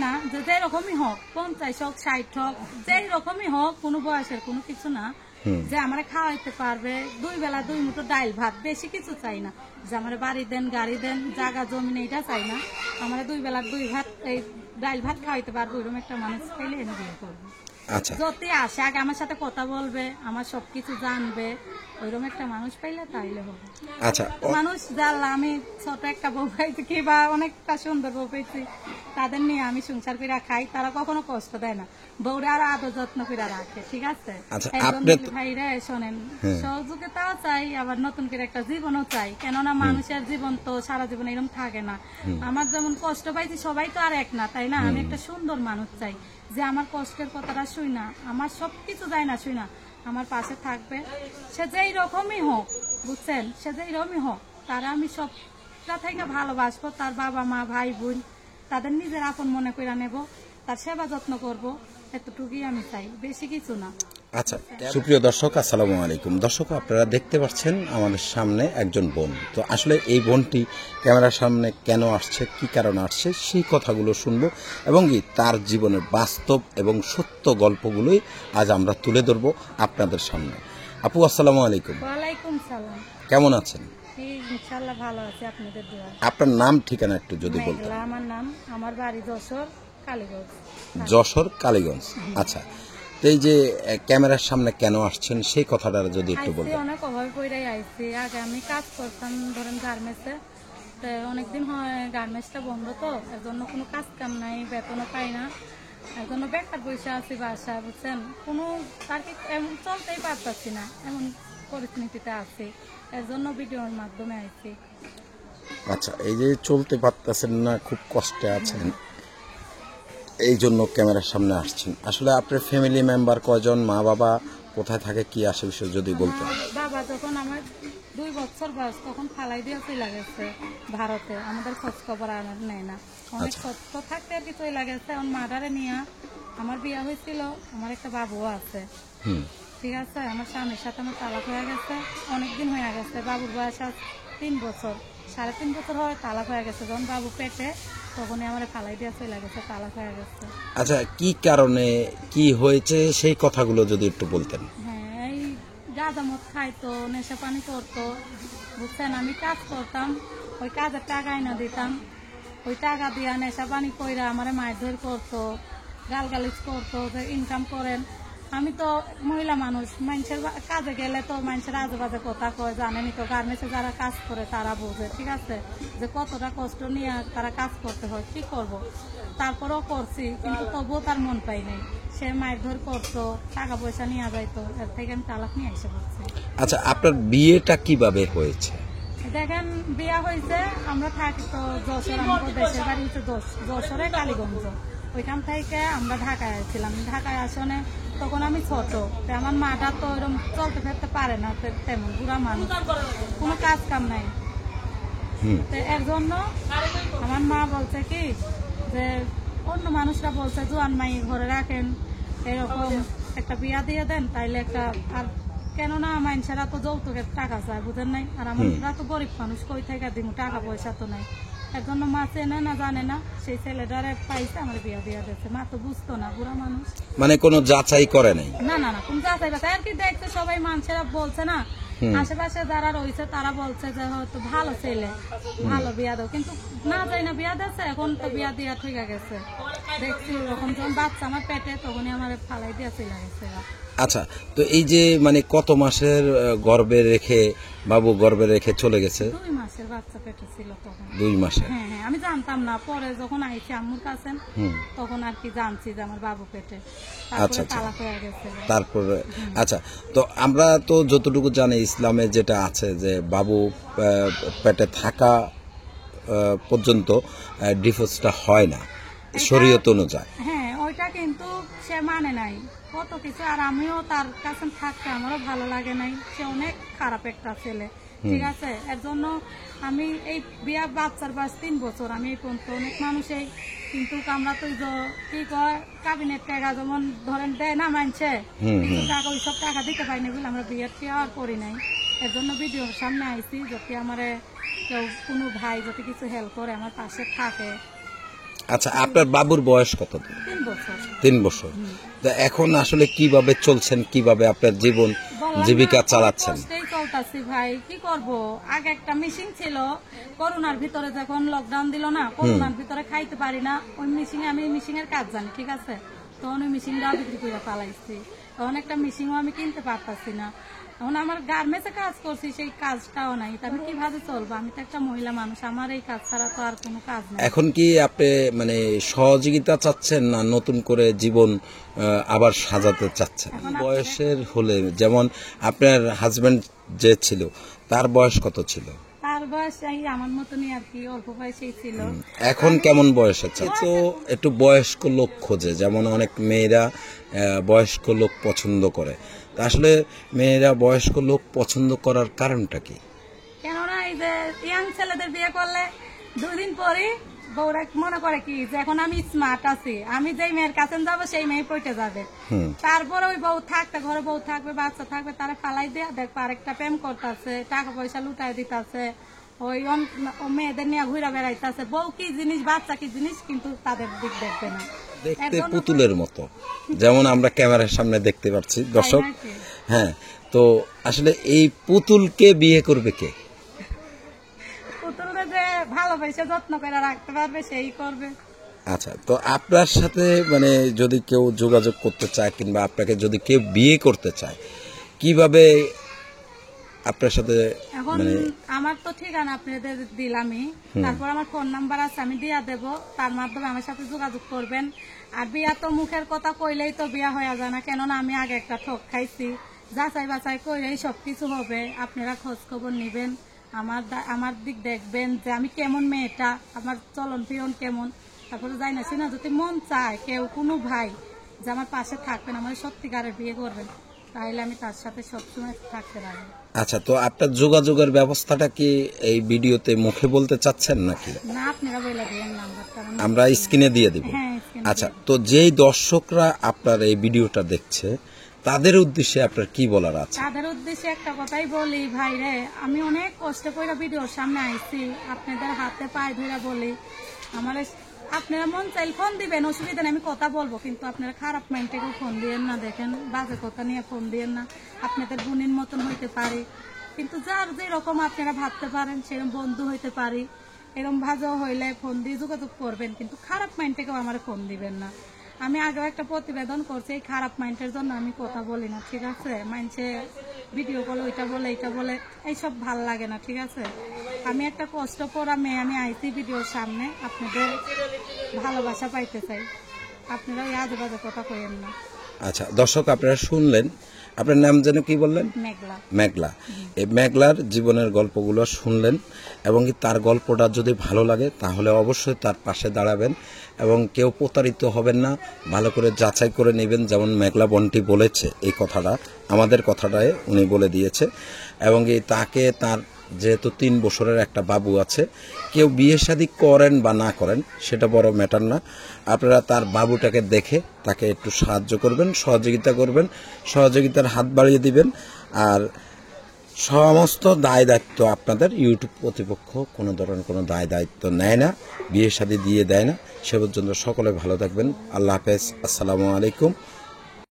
না যে যেরকমই হোক 50 হোক 60 হোক যেই রকমই হোক কোনো বয়সের কোনো কিছু না, যে আমার খাওয়াইতে পারবে 2 বেলা 2 মুঠো ডাল ভাত, বেশি কিছু চাই না। যে আমার বাড়ি দেন গাড়ি দেন জায়গা জমি এটা চাই না, আমার 2 বেলা 2 ভাত এই ডাল ভাত খাওয়াইতে পারবো এরকম একটা মানুষ পেলে আমি বিয়ে করবো। আচ্ছা, যদি আসে আগে আমার সাথে কথা বলবে, আমার সবকিছু জানবে, ওইরকম একটা মানুষ পাইলে তাইলে হবে। আচ্ছা, মানুষ জানলা আমি ছোট একটা বউ পাইছি কিংবা অনেকটা সুন্দর বউ পাইছি, তাদের নিয়ে আমি সংসার করে খাই, তারা কখনো কষ্ট দেয় না, বউরা আরো আদর যত্ন করে রাখে। ঠিক আছে, ভাইরা শোনেন, সহযোগিতাও চাই, আবার নতুন করে একটা জীবনও চাই, কেননা মানুষের জীবন তো সারা জীবন এরকম থাকে না। আমার যেমন কষ্ট পাইছি সবাই তো আর এক না, তাই না? আমি একটা সুন্দর মানুষ চাই যে আমার কষ্টের কথাটা শুই না, আমার সবকিছু যায় না শুই না, আমার পাশে থাকবে, সে যেই রকমই হোক, বুঝছেন, সে যেই রকমই হোক, তারা আমি সবটা থেকে ভালোবাসবো, তার বাবা মা ভাই বোন তাদের নিজের আপন মনে করে নেব, তার সেবা যত্ন করব, এতটুকুই আমি চাই, বেশি কিছু না। আচ্ছা, সুপ্রিয় দর্শক, আসসালামু আলাইকুম। দর্শক, আপনারা দেখতে পাচ্ছেন আমাদের সামনে একজন বোন। তো আসলে এই বোনটি ক্যামেরার সামনে কেন আসছে, কি কারণে আসছে, সেই কথাগুলো শুনবো এবং কি তার জীবনের বাস্তব এবং সত্য গল্পগুলোই আজ আমরা তুলে ধরবো আপনাদের সামনে। আপু, আসসালামু আলাইকুম। ওয়ালাইকুম সালাম। কেমন আছেন? ইনশাআল্লাহ ভালো আছি, আপনাদের দোয়া। আপনার নাম ঠিকানা একটু যদি বলতেন। আমার নাম, আমার বাড়ি যশোর কালীগঞ্জ। যশোর কালীগঞ্জ। আচ্ছা, এই যে ক্যামেরার সামনে কেন আসছেন সেই কথাটা যদি একটু বলতেন। অনেক অভাবে পড়েই আইছি, আগে আমি কাজ করতাম ধরেন গার্মেন্টসে, তো অনেকদিন হয় গার্মেন্টসটা বন্ধ, তো এর জন্য কোনো কাজ কাম নাই, বেতনও পাই না, এর জন্য বেকার বসে আছি বাসায়, বুঝছেন, কোনো তার কি এমন চলতেই পারতাছি না, এমন পরিস্থিতিতে আছি, এর জন্য ভিডিওর মাধ্যমে আইছি। আচ্ছা, এই যে চলতে পারতেছেন না, খুব কষ্টে আছেন, এই জন্য ক্যামেরার সামনে আসছেন। আসলে আপনার ফ্যামিলি মেম্বার কয়জন, মা বাবা কোথায় থাকে, কি আসে বিষয় যদি বলতেন। বাবা যখন আমার 2 বছর বয়স তখন ফালাই দিয়ে চলে গেছে ভারতে, আমাদের খোঁজ খবর আর নেয় না, অনেক সত্য থাকতে আর কি চলে গেছে। আমার মাদারে নিয়ে আমার বিয়ে হয়েছিল, আমার একটা বাবুও আছে। ঠিক আছে, আমার স্বামীর সাথে আমার তালাক হয়ে গেছে, অনেকদিন হয়ে গেছে, বাবুর বয়স 3 বছর, 3.5 বছর হয় তালাক হয়ে গেছে, যখন বাবু পেটে তখনই আমার ফালাই দিয়ে চলে গেছে, তালাক হয়ে গেছে। আচ্ছা, কি কারণে কি হয়েছে সেই কথাগুলো যদি একটু বলতেন। হ্যাঁ, এই গাঁজা মদ খাইতো, নেশা পানি করতো, বুঝছেন, আমি কাজ করতাম, ওই কাজের টাকা এনে দিতাম, ওই টাকা দিয়া নেশা পানি কইরা আমার মারধর করতো, গালগালিজ করতো যে ইনকাম করেন। আমি তো মহিলা মানুষ, মানুষের কাজে গেলে তো মানুষের আজে বাজে কথা কয়, জানেনি তো, গার্মেন্টসে যারা কাজ করে তারা বোঝে। ঠিক আছে, যে কতটা কষ্ট নিয়ে তারা কাজ করতে হয়, কি করব, তারপরেও করছি, কিন্তু তবুও তার মন পাই নাই, সে মারধর করতো, টাকা পয়সা নিয়ে যাইতো, এর থেকে আমি তালাক নিয়ে এসে পড়ছি। আচ্ছা, আপনার বিয়েটা কিভাবে হয়েছে? দেখেন, বিয়া হয়েছে, আমরা থাকি তো যশোর, আমাদের দেশের বাড়ি হচ্ছে যশোরে কালীগঞ্জ, ওইখান থেকে আমরা ঢাকায় আসছিলাম। ঢাকায় আসনে তখন আমি ছোট, আমার মাটা তো এরকম চলতে ফেরতে পারে না, তেমন বুড়া মানুষ, কোনো কাজ কাম নাই, এর জন্য আমার মা বলছে কি যে অন্য মানুষরা বলছে জোয়ান মাই ঘরে রাখেন, এরকম একটা বিয়া দিয়ে দেন, তাইলে একটা, আর কেননা মানুষেরা তো যৌতুকের টাকা চায়, বুঝেন নাই, আর আমরা তো গরিব মানুষ, কই থেকে দিব, টাকা পয়সা তো নাই, এর জন্য মা চেনে না জানে না, সেই ছেলেটারে পাইছে আমার বিয়া দিয়া দিয়েছে। মা তো বুঝতো না, বুড়া মানুষ, মানে কোনো যাচাই করে নাই? না না না, কোন যাচাই বাছাই আর কি, দেখছে সবাই মানুষেরা বলছে না, আশেপাশে যারা রয়েছে তারা বলছে যে হয়তো ভালো ছেলে, ভালো বিয়া দাও, কিন্তু না যাই না বিয়া দিচ্ছে, এখন তো বিয়া দিয়া ঠিক গেছে, দেখছি ওরকম যখন বাচ্চা আমার পেটে তখনই আমার ফালাই দিয়া চলে গেছে। আচ্ছা, তো এই যে মানে কত মাসের গর্ভে রেখে, বাবু গর্ভে রেখে চলে গেছে? 2 মাসের বাচ্চা পেটে ছিল তখন। 2 মাসের? হ্যাঁ হ্যাঁ, আমি জানতাম না, পরে যখন আইছি আম্মুর কাছে তখন আর কি জানছি যে আমার বাবু পেটে, তারপরে তালাক হয়ে গেছে। তারপরে আচ্ছা, তো আমরা তো যতটুকু জানি ইসলামে যেটা আছে যে বাবু পেটে থাকা পর্যন্ত ডিভোর্সটা হয় না শরীয়ত অনুযায়ী। হ্যাঁ, ওইটা কিন্তু সে মানে নাই, কত কিছু, আর আমিও তার কাছে থাকতে আমারও ভালো লাগে নাই, সে অনেক খারাপ একটা ছেলে। ঠিক আছে, এর জন্য আমি এই বিয়া বাচ্চার বয়স 3 বছর, আমি এই পর্যন্ত অনেক মানুষই, কিন্তু আমরা তো কি কয় কাবিনের টাকা যেমন ধরেন দেয় না মানছে, টাকা ওই সব টাকা দিতে পারিনি বলে আমরা বিয়ের আর করি নাই। এর জন্য ভিডিওর সামনে আইছি, যদি আমার কেউ কোনো ভাই যদি কিছু হেল্প করে আমার পাশে থাকে। আচ্ছা, আপনার বাবুর বয়স কত? 3 বছর। 3 বছর। তো এখন আসলে কিভাবে চলছেন, কিভাবে আপনার জীবন জীবিকা চালাচ্ছেন? কষ্টেই চলতেছি ভাই, কি করব। আগে একটা মেশিন ছিল, করোনার ভিতরে যখন লকডাউন দিল না, করোনার ভিতরে খাইতে পারি না, ওই মেশিনে আমি মেশিনের কাজ জানি, ঠিক আছে। তখন ওই মেশিনটা বিক্রি করে পালাইছি, তখন একটা মেশিনও আমি কিনতে পারতাছি না। এখন আমার গার্মেন্টসে কাজ করছি, সেই কাজটাও নাই, তা আমি কিভাবে চলবো? আমি তো একটা মহিলা মানুষ, আমার এই কাজ ছাড়া তো আর কোনো কাজ নেই। এখন কি আপনি মানে সহযোগিতা চাচ্ছেন না নতুন করে জীবন আবার সাজাতে চাচ্ছেন? বয়সের হলে, যেমন আপনার হাজবেন্ড যে ছিল তার বয়স কত ছিল? তার বয়স এই আমার মতনই আর কি, অল্প বয়সেই ছিল। এখন কেমন বয়স আছে? তো একটু বয়স্ক লোক খোঁজে, যেমন অনেক মেয়েরা বয়স্ক লোক পছন্দ করে। তা আসলে মেয়েরা বয়স্ক লোক পছন্দ করার কারণটা কি? কেননা এই যে ইয়াং ছেলেদের বিয়ে করলে 2 দিন পরে বউরা মনে করে কি যে এখন আমি স্মার্ট আছি, আমি যেই মেয়ের কাছে যাব সেই মেয়ে পইতে যাবে। তারপরে ওই বউ থাকতে, ঘরে বউ থাকবে, বাচ্চা থাকবে, তারা ফালাই দিয়ে দেখবে আরেকটা প্রেম করতেছে, টাকা পয়সা লুটাই দিতেছে, ওই মেয়েদের নিয়ে ঘুরে বেড়াইতেছে। বউ কি জিনিস, বাচ্চা কি জিনিস, কিন্তু তাদের দিক দেখবে না। দেখতে পুতুলের মতো, যেমন আমরা ক্যামেরার সামনে দেখতে পাচ্ছি দর্শক। হ্যাঁ, তো আসলে এই পুতুলকে বিয়ে করবে কে? পুতুলকে যে ভালোবেসে যত্ন করে রাখতে পারবে সেই করবে। আচ্ছা, তো আপনার সাথে মানে যদি কেউ যোগাযোগ করতে চায় কিংবা আপনাকে যদি কেউ বিয়ে করতে চায়, কিভাবে আপনার সাথে? এখন আমার তো ঠিকানা আপনাদের দিলামই, তারপর আমার ফোন নাম্বার আছে, আমি দিয়া দেব, তার মাধ্যমে আমার সাথে যোগাযোগ করবেন। আর বিয়া তো মুখের কথা কইলেই তো বিয়া হয়ে যায় না, কেননা আমি আগে একটা ঠক খাইছি, যাচাই বাছাই কইলেই সবকিছু হবে। আপনারা খোঁজ খবর নিবেন, আমার দিক দেখবেন যে আমি কেমন মেয়েটা, আমার চলন ফিরন কেমন। তারপরে যাই না সিনা, যদি মন চায় কেউ কোনো ভাই যে আমার পাশে থাকবেন, আমার সত্যিকারের বিয়ে করবেন, তাহলে আমি তার সাথে সবসময় থাকতে পারবো। আচ্ছা, তো আপনার যোগাযোগের ব্যবস্থাটা কি এই ভিডিওতে মুখে বলতে চাচ্ছেন নাকি? না, আপনারা বলে দিন নাম্বারটা, আমরা স্ক্রিনে দিয়ে দিব। আচ্ছা, তো যেই দর্শকরা আপনার এই ভিডিওটা দেখছে তাদের উদ্দেশ্যে আপনার কি বলার আছে? তাদের উদ্দেশ্যে একটা কথাই বলি, ভাই রে, আমি অনেক কষ্ট করে ভিডিওর সামনে আইছি, আপনাদের হাতে পায়ে ধরে বলি, আমার আপনারা মন চাইল ফোন দিবেন, অসুবিধা নেই, আমি কথা বলবো, কিন্তু আপনারা খারাপ মাইন্ডে ফোন দিয়েন না, দেখেন বাজে কথা নিয়ে ফোন দিয়েন না। আপনাদের বোনের মতন হইতে পারি, কিন্তু যার যেরকম আপনারা ভাবতে পারেন সেরকম বন্ধু হইতে পারি, এরকম ভাজা হইলে ফোন দিয়ে যোগাযোগ করবেন, কিন্তু খারাপ মাইন্ড থেকেও আমার ফোন দিবেন না। আমি আগেও একটা প্রতিবেদন করছি, এই খারাপ মাইন্ডের জন্য আমি কথা বলি না, ঠিক আছে। মাইন্ডে ভিডিও বলে ওইটা বলে এইটা বলে, এইসব ভাল লাগে না, ঠিক আছে। আমি একটা কষ্ট করা মেয়ে, আমি আইসি ভিডিওর সামনে, আপনাদের ভালোবাসা পাইতে চাই, আপনারা ওই আজে বাজে কথা কইেন না। আচ্ছা দর্শক, আপনারা শুনলেন, আপনার নাম যেন কি বললেন? মেঘলা। মেঘলা। এই মেঘলার জীবনের গল্পগুলো শুনলেন, এবং তার গল্পটা যদি ভালো লাগে তাহলে অবশ্যই তার পাশে দাঁড়াবেন এবং কেউ প্রতারিত হবেন না, ভালো করে যাচাই করে নেবেন। যেমন মেঘলা বোনটি বলেছে এই কথাটা, আমাদের কথাটায় উনি বলে দিয়েছে, এবং তাকে তার যেহেতু 3 বছরের একটা বাবু আছে, কেউ বিয়ে শাদী করেন বা না করেন সেটা বড় ম্যাটার না। আপনারা তার বাবুটাকে দেখে তাকে একটু সাহায্য করবেন, সহযোগিতা করবেন, সহযোগিতার হাত বাড়িয়ে দিবেন। আর সমস্ত দায় দায়িত্ব আপনাদের, ইউটিউব কর্তৃপক্ষ কোনো ধরনের কোনো দায় দায়িত্ব নেয় না, বিয়ে শাদী দিয়ে দেয় না। সে পর্যন্ত সকলে ভালো থাকবেন। আল্লাহ হাফেজ, আসসালামু আলাইকুম।